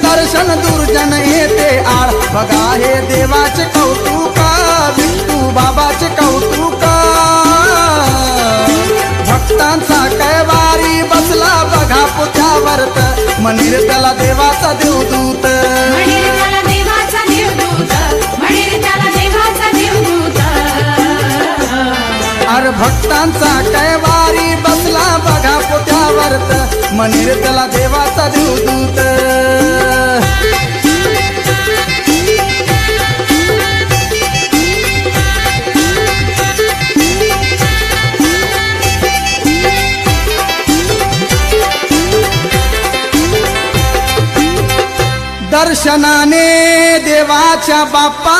दर्शन दुर्जन येते आळ बघा हे देवाचे कौतुक विठू बाबाचे कौतुक भक्तांचा कैवारी बसला बघा पुत्यावरत म्हणीर त्याला देवाचा देवदूत अरे भक्तांचा कैवारी बसला बघा पुत्यावरत म्हणीर त्याला देवाचा देवदूत दर्शनाने देवाच्या बाप्पा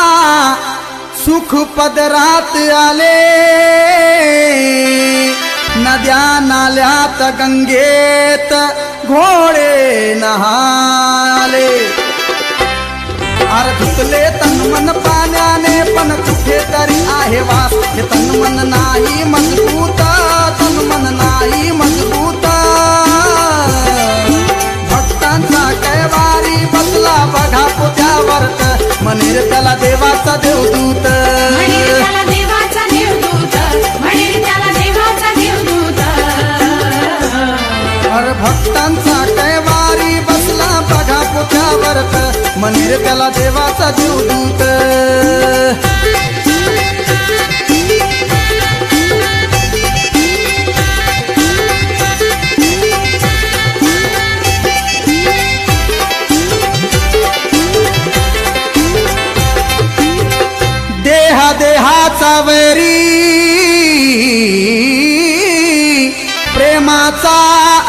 सुख पदरात आले नद्या नाल्यात गंगेत घोडे नहाले अरे धुतले तनमन पाण्याने पण कुठे तरी आहे वास हे तनमन नाही मजबूत तनमन नाही मजबूत भक्तांचा कैवारी बसला बघा पुत्यावरत म्हणीर त्याला देवाचा देवदूत अरे भक्तांचा कैवारी बसला बघा पुत्यावरत म्हणीर त्याला देवाचा देवदूत देहाचा वैरी प्रेमाचा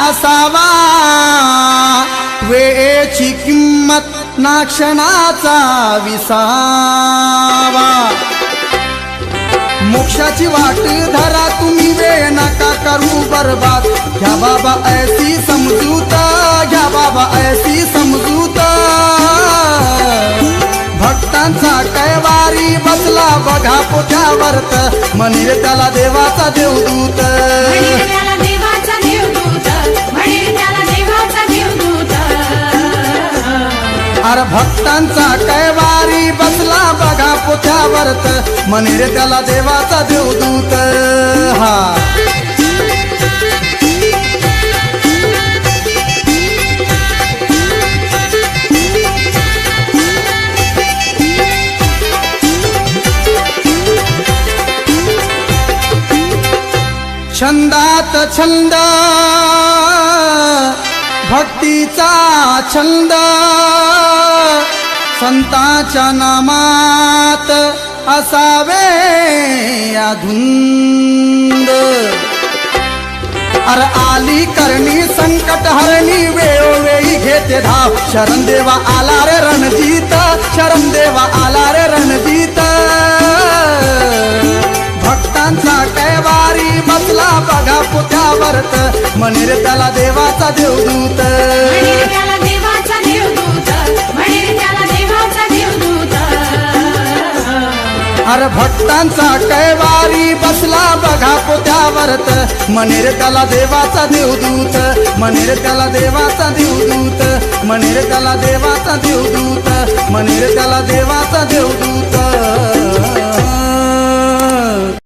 असावा वेळेची किंमत ना क्षणाचा विसावा मोक्षाची वाट धरा तुम्ही वेळ नका करू बरबाद घ्या बाबा ऐसी समजूत घ्या बाबा ऐसी समजूत भक्तांचा कैवारी बसला बघा पुत्यावरत म्हणीर त्याला देवाचा देवदूत अरे भक्तांचा कैवारी बसला बघा पुत्यावरत म्हणीर त्याला देवाचा देवदूत हा छंदात छंद भक्तीचा छंद संतांच्या नामात असावे अधुंद अरे आली करणी संकट हरणी वेळोवेळी घेते धाव शरण देवा आला रे रणजीत शरण देवा आला रे रणजीत भक्तांचा कैवारी बसला बघा पुत्यावरत म्हणीर त्याला देवाचा देवदूत अरे भक्तांचा कैवारी बसला बघा पुत्यावरत म्हणीर त्याला देवाचा देवदूत म्हणीर त्याला देवाचा देवदूत म्हणीर त्याला देवाचा देवदूत म्हणीर त्याला देवाचा